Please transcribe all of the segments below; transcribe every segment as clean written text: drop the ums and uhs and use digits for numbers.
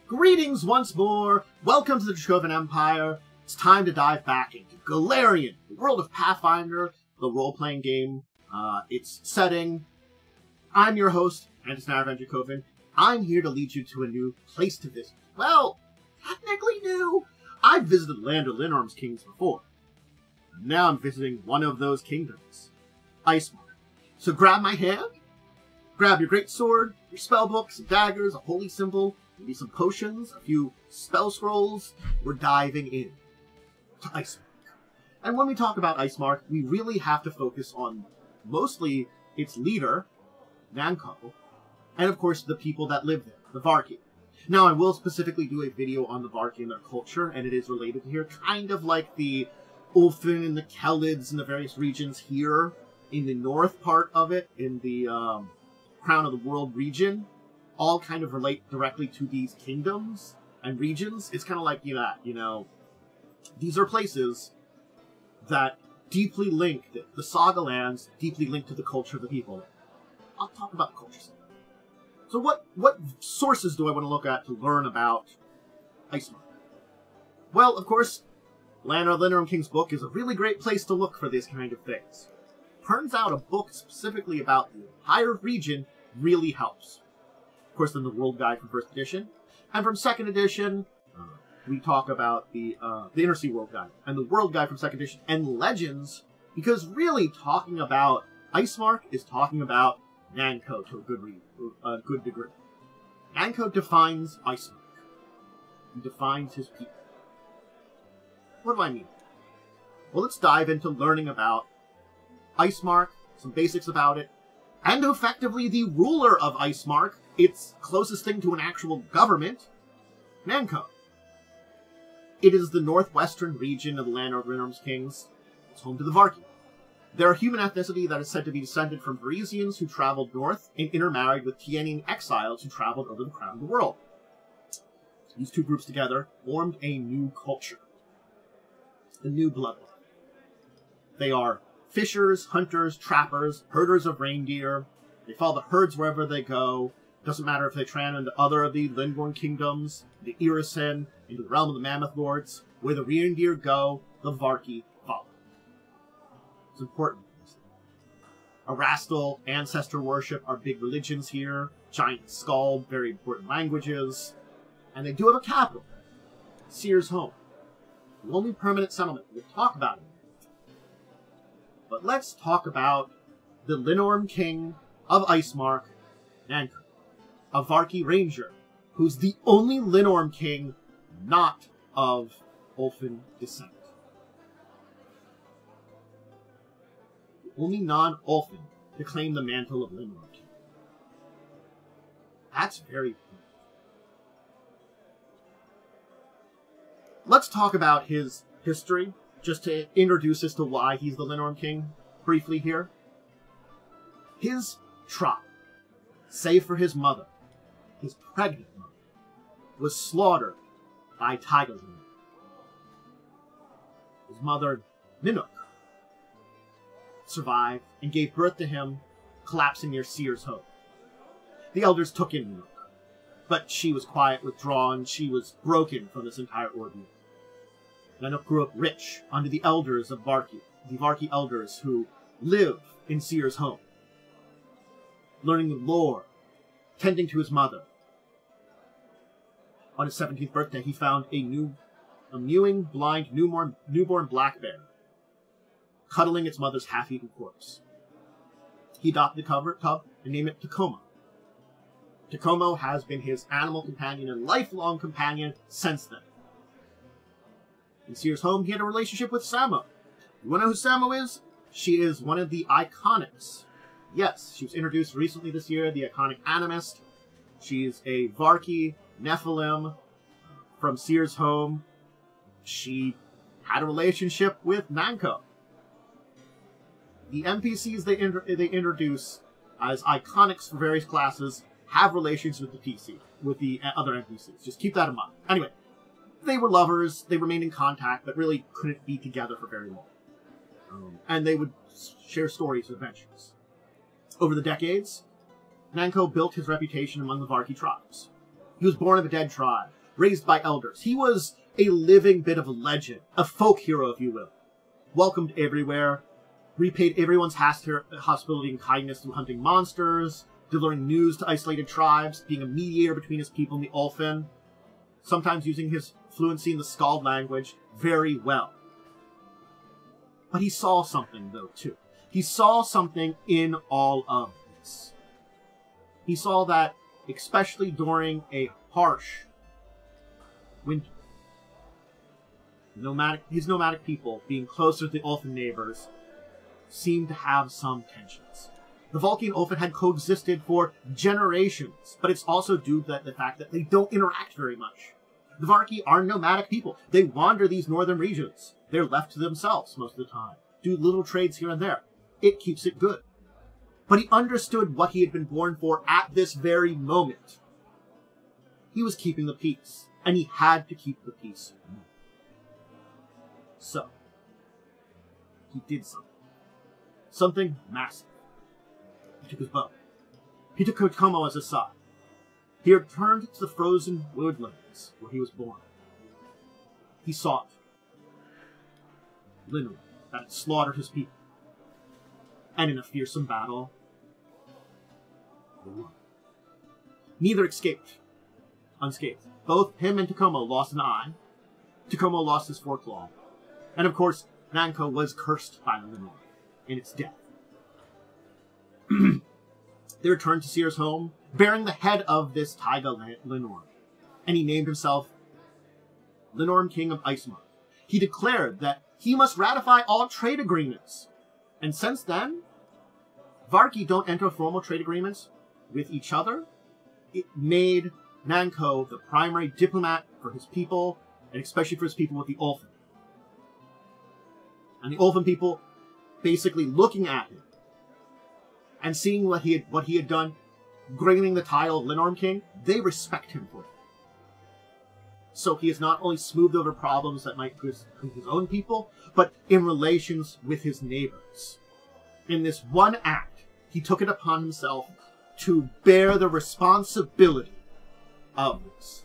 Greetings once more! Welcome to the Dracovin Empire. It's time to dive back into Golarion, the world of Pathfinder, the role-playing game, its setting. I'm your host, Dracovin. I'm here to lead you to a new place to visit. Well, technically new. I've visited the land of Linnorm Kings before. Now I'm visiting one of those kingdoms, Icemark. So grab my hand, grab your great sword, your spellbook, some daggers, a holy symbol, maybe some potions, a few spell scrolls. We're diving in to Icemark. And when we talk about Icemark, we really have to focus on mostly its leader, Nankou, and of course the people that live there, the Varki. Now I will specifically do a video on the Varki and their culture, and it is related to here, kind of like the Ulfin and the Kelids and the various regions here in the north part of it, in the Crown of the World region, all kind of relate directly to these kingdoms and regions. It's kind of like, these are places that deeply link, the Saga lands deeply linked to the culture of the people. I'll talk about the culture. So what sources do I want to look at to learn about Icemark? Well, of course, Linnorm Kings' book is a really great place to look for these kind of things. Turns out a book specifically about the entire region really helps. Of course, then the World Guide from 1st edition. And from 2nd edition, we talk about the Inner Sea World Guide. And the World Guide from 2nd edition. And Legends, because really talking about Icemark is talking about Nankou to a good degree. Nankou defines Icemark. He defines his people. What do I mean? Well, let's dive into learning about Icemark, some basics about it, and effectively the ruler of Icemark, its closest thing to an actual government, Nankou. It is the northwestern region of the land of Linnorm Kings. It's home to the Varki. They're a human ethnicity that is said to be descended from Parisians who traveled north and intermarried with Tianian exiles who traveled over the crown of the world. These two groups together formed a new culture. A new bloodline. They are fishers, hunters, trappers, herders of reindeer. They follow the herds wherever they go. Doesn't matter if they travel into other of the Linnorm kingdoms, the Irisin, into the realm of the Mammoth Lords. Where the reindeer go, the Varki follow. It's important. Erastil, ancestor worship are big religions here. Giant Skull, very important languages. And they do have a capital, Seer's Home. The only permanent settlement. We'll talk about it. But let's talk about the Linnorm King of Icemark, Nankou, a Varki Ranger, who's the only Linnorm King not of Ulfin descent. The only non-Ulfin to claim the mantle of Linnorm King. That's very important. Let's talk about his history, just to introduce us to why he's the Linnorm King, briefly here. His tribe, save for his mother, his pregnant mother, was slaughtered by tigers. His mother, Ninook, survived and gave birth to him, collapsing near Seer's Home. The elders took in Ninook, but she was quiet, withdrawn, she was broken from this entire ordeal. Ninook grew up rich under the elders of Varki, the Varki elders who live in Seer's Home, learning the lore, tending to his mother. On his 17th birthday, he found a mewing, blind, newborn black bear, cuddling its mother's half-eaten corpse. He adopted the cub and named it Takomo. Takomo has been his animal companion and lifelong companion since then. In Seer's Home, he had a relationship with Samo. You want to know who Samo is? She is one of the Iconics. Yes, she was introduced recently this year, the Iconic Animist. She's a Varki Nephilim from Seer's Home. She had a relationship with Nankou. The NPCs they introduce as Iconics for various classes have relations with the other NPCs. Just keep that in mind. Anyway. They were lovers, they remained in contact, but really couldn't be together for very long. And they would share stories and adventures. Over the decades, Nankou built his reputation among the Varki tribes. He was born of a dead tribe, raised by elders. He was a living bit of a legend, a folk hero, if you will. Welcomed everywhere, repaid everyone's hospitality and kindness through hunting monsters, delivering news to isolated tribes, being a mediator between his people and the Ulfin, sometimes using his fluency in the Skald language very well. But he saw something, though, too. He saw something in all of this. He saw that, especially during a harsh winter, his nomadic people, being closer to the Ulfin neighbors, seemed to have some tensions. The Varki and Ulfin had coexisted for generations, but it's also due to the fact that they don't interact very much. The Varki are nomadic people. They wander these northern regions. They're left to themselves most of the time. Do little trades here and there. It keeps it good. But he understood what he had been born for at this very moment. He was keeping the peace, and he had to keep the peace. So, he did something. Something massive. He took his bow. He took Kokomo as his side. He returned to the frozen woodlands where he was born. He sought Linnorm that had slaughtered his people. And in a fearsome battle, they won. Neither escaped unscathed. Both him and Kokomo lost an eye. Kokomo lost his foreclaw. And of course, Nankou was cursed by Linnorm in its death. They returned to Seer's home, bearing the head of this Taiga Linnorm, and he named himself Linnorm King of Icemark. He declared that he must ratify all trade agreements, and since then, Varki don't enter formal trade agreements with each other. It made Nankou the primary diplomat for his people, and especially for his people with the Ulfin. And the Ulfin people basically looking at him and seeing what he had done, gaining the title of Linnorm King, they respect him for it. So he has not only smoothed over problems that might with his own people, but in relations with his neighbors. In this one act, he took it upon himself to bear the responsibility of this.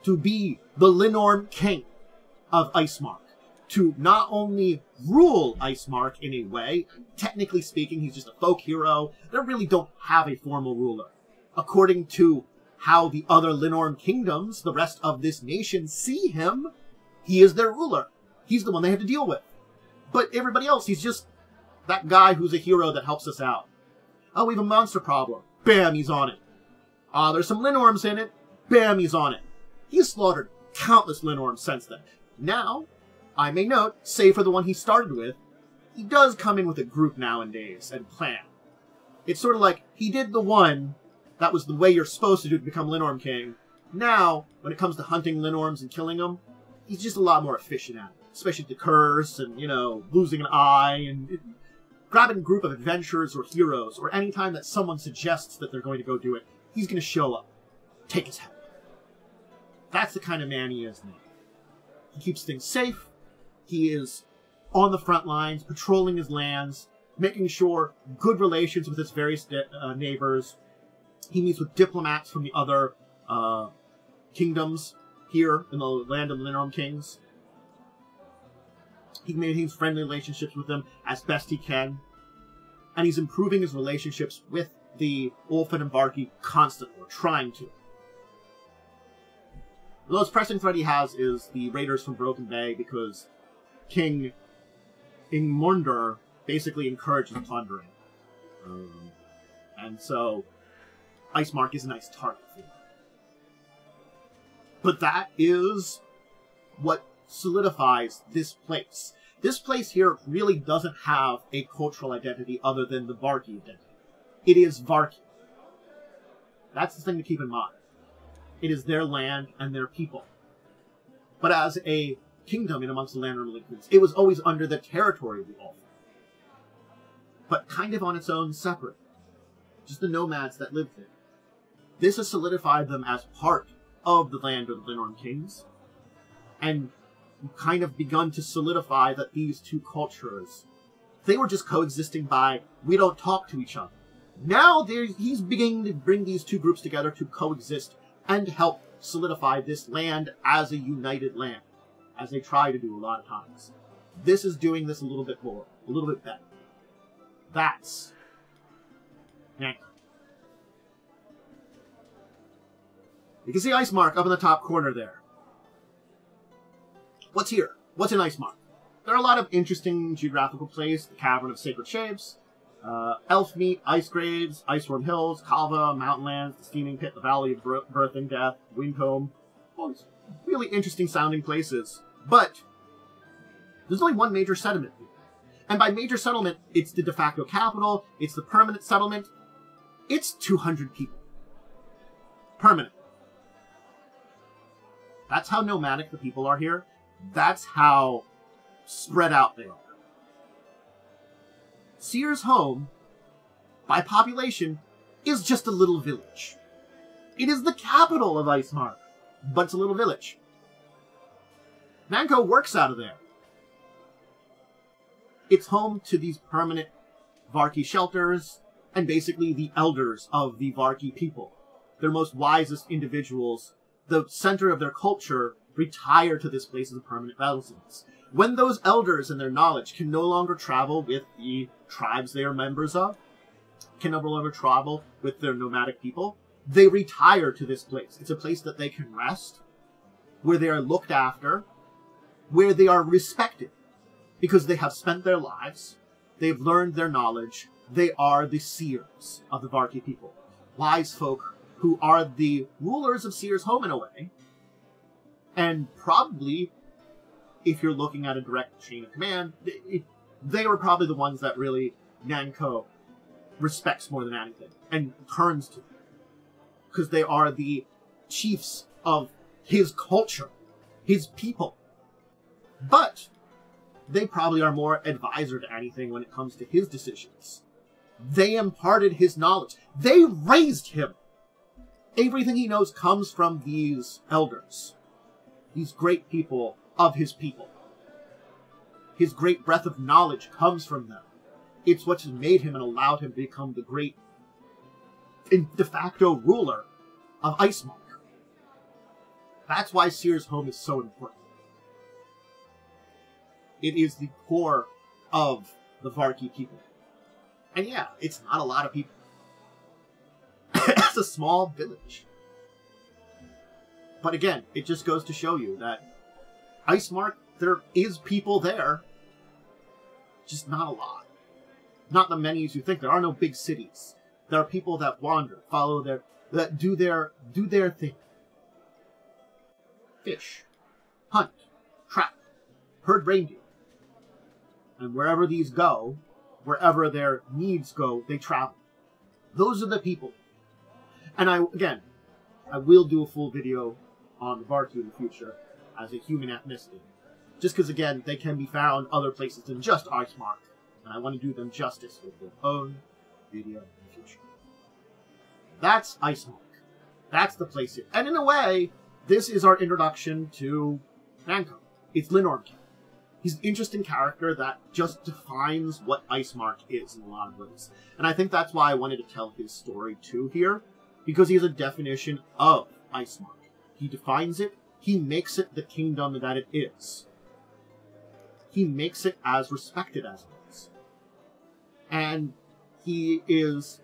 To be the Linnorm King of Icemark. To not only rule Icemark in a way, technically speaking, he's just a folk hero. They really don't have a formal ruler. According to how the other Linnorm kingdoms, the rest of this nation, see him, he is their ruler. He's the one they have to deal with. But everybody else, he's just that guy who's a hero that helps us out. Oh, we have a monster problem. Bam, he's on it. Ah, there's some Linnorms in it. Bam, he's on it. He's slaughtered countless Linnorms since then. Now, I may note, save for the one he started with, he does come in with a group nowadays and plan. It's sort of like, he did the one that was the way you're supposed to do to become Linnorm King. Now, when it comes to hunting Linnorms and killing them, he's just a lot more efficient at it. Especially the curse and, losing an eye and grabbing a group of adventurers or heroes, or any time that someone suggests that they're going to go do it, he's going to show up. Take his head. That's the kind of man he is now. He keeps things safe. He is on the front lines, patrolling his lands, making sure good relations with his various neighbors. He meets with diplomats from the other kingdoms here in the land of the Linnorm Kings. He maintains friendly relationships with them as best he can. And he's improving his relationships with the Ulfin and Varki constantly, or trying to. The most pressing threat he has is the raiders from Broken Bay, because King Ingmorndr basically encourages plundering. And so, Icemark is a nice target for him. But that is what solidifies this place. This place here really doesn't have a cultural identity other than the Varki identity. It is Varki. That's the thing to keep in mind. It is their land and their people. But as a kingdom in amongst the Linnorm Kings, it was always under the territory of the Ulfin. But kind of on its own, separate. Just the nomads that lived there. This has solidified them as part of the land of the Linnorm Kings. And kind of begun to solidify that these two cultures, they were just coexisting by, we don't talk to each other. Now he's beginning to bring these two groups together to coexist and help solidify this land as a united land, as they try to do a lot of times. This is doing this a little bit more, a little bit better. That's Nankou. You can see Icemark up in the top corner there. What's here? What's in Icemark? There are a lot of interesting geographical places. The Cavern of Sacred Shapes, Elfmeet, Ice Graves, Iceworm Hills, Kalva, Mountainlands, the Steaming Pit, the Valley of Birth and Death, Windcombe. All these really interesting sounding places. But there's only one major settlement here. And by major settlement, it's the de facto capital, it's the permanent settlement. It's 200 people. Permanent. That's how nomadic the people are here. That's how spread out they are. Seer's home, by population, is just a little village. It is the capital of Icemark, but it's a little village. Nankou works out of there. It's home to these permanent Varki shelters, and basically the elders of the Varki people. Their most wisest individuals, the center of their culture, retire to this place as a permanent residence. When those elders and their knowledge can no longer travel with the tribes they are members of, can no longer travel with their nomadic people, they retire to this place. It's a place that they can rest, where they are looked after, where they are respected, because they have spent their lives, they've learned their knowledge, they are the seers of the Varki people. Wise folk who are the rulers of Seer's home in a way, and probably, if you're looking at a direct chain of command, they were probably the ones that really Nankou respects more than anything, and turns to. Because they are the chiefs of his culture, his people. But they probably are more advisor to anything when it comes to his decisions. They imparted his knowledge. They raised him. Everything he knows comes from these elders. These great people of his people. His great breadth of knowledge comes from them. It's what's made him and allowed him to become the great de facto ruler of Icemark. That's why Seer's home is so important. It is the core of the Varki people. And yeah, it's not a lot of people. It's a small village. But again, it just goes to show you that Icemark, there is people there, just not a lot. Not the many as you think. There are no big cities. There are people that wander, follow their, that do their thing. Fish, hunt, trap, herd reindeer. And wherever these go, wherever their needs go, they travel. Those are the people. And I will do a full video on the Varki in the future as a human ethnicity. Just because, again, they can be found other places than just Icemark. And I want to do them justice with their own video in the future. That's Icemark. That's the place here. And in a way, this is our introduction to Nankou. It's Linnorm Kings. He's an interesting character that just defines what Icemark is in a lot of ways. And I think that's why I wanted to tell his story too here. Because he is a definition of Icemark. He defines it. He makes it the kingdom that it is. He makes it as respected as it is. And he is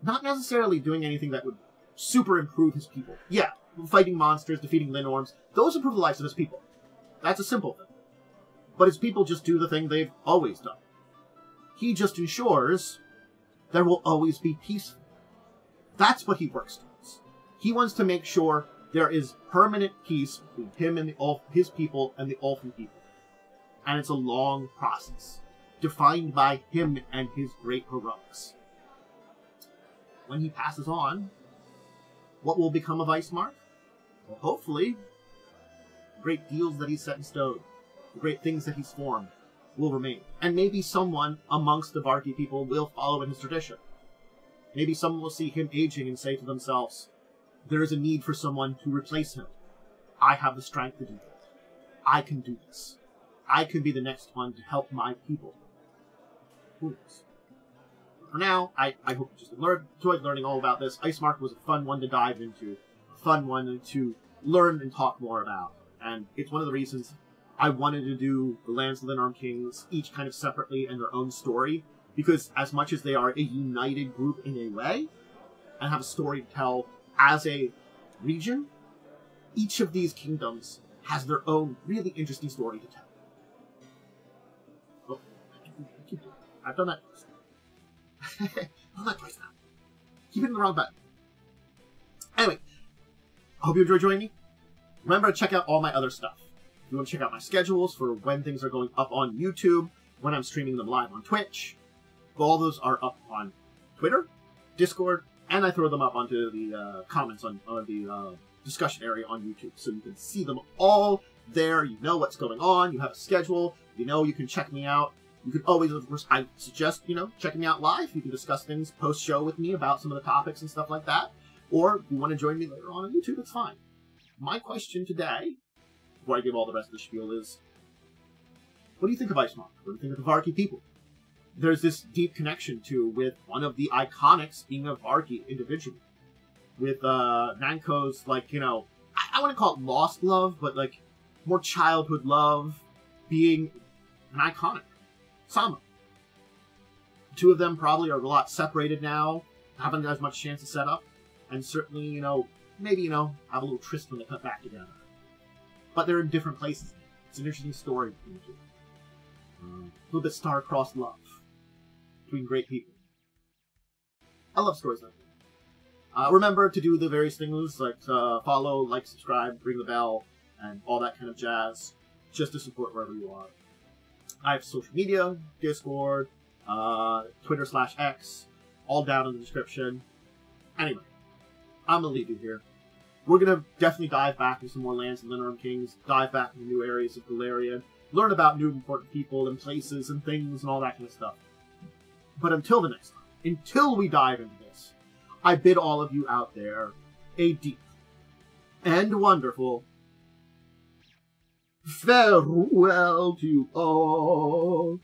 not necessarily doing anything that would super improve his people. Yeah, fighting monsters, defeating Linnorms, those improve the lives of his people. That's a simple thing. But his people just do the thing they've always done. He just ensures there will always be peace. That's what he works towards. He wants to make sure there is permanent peace between him and his people and the Ulfin people. And it's a long process, defined by him and his great heroics. When he passes on, what will become of Icemark? Well, hopefully, the great deals that he's set in stone, the great things that he's formed, will remain. And maybe someone amongst the Varki people will follow in his tradition. Maybe someone will see him aging and say to themselves, there is a need for someone to replace him. I have the strength to do that. I can do this. I can be the next one to help my people. Who knows? For now, I hope you just enjoyed learning all about this. Icemark was a fun one to dive into. A fun one to learn and talk more about. And it's one of the reasons I wanted to do the lands of the Linnorm Kings, each kind of separately and their own story, because as much as they are a united group in a way, and have a story to tell as a region, each of these kingdoms has their own really interesting story to tell. Oh, I've done that twice. I've done that twice now. Keep hitting the wrong button. Anyway, I hope you enjoyed joining me. Remember to check out all my other stuff. If you want to check out my schedules for when things are going up on YouTube, when I'm streaming them live on Twitch, all those are up on Twitter, Discord, and I throw them up onto the comments on the discussion area on YouTube. So you can see them all there. You know what's going on. You have a schedule. You know you can check me out. You can always, of course, I suggest, checking me out live. You can discuss things post-show with me about some of the topics and stuff like that. Or if you want to join me later on YouTube, it's fine. My question today, before I give all the rest of the spiel, is, what do you think of Icemark? What do you think of the Varki people? There's this deep connection, too, with one of the iconics being a Varki individual. With Nankou's, I wouldn't call it lost love, but, more childhood love being an iconic. Sama. The two of them probably are a lot separated now, haven't as much chance to set up, and certainly, maybe, have a little tryst when they come back together. But they're in different places. It's an interesting story between the two. A little bit star-crossed love between great people. I love stories like that. Remember to do the various things like follow, like, subscribe, ring the bell, and all that kind of jazz, just to support wherever you are. I have social media, Discord, Twitter/X, all down in the description. Anyway, I'm going to leave you here. We're going to definitely dive back into some more lands in Linnorm Kings, dive back into new areas of Golarion, learn about new important people and places and things and all that kind of stuff. But until the next time, until we dive into this, I bid all of you out there a deep and wonderful farewell to you all.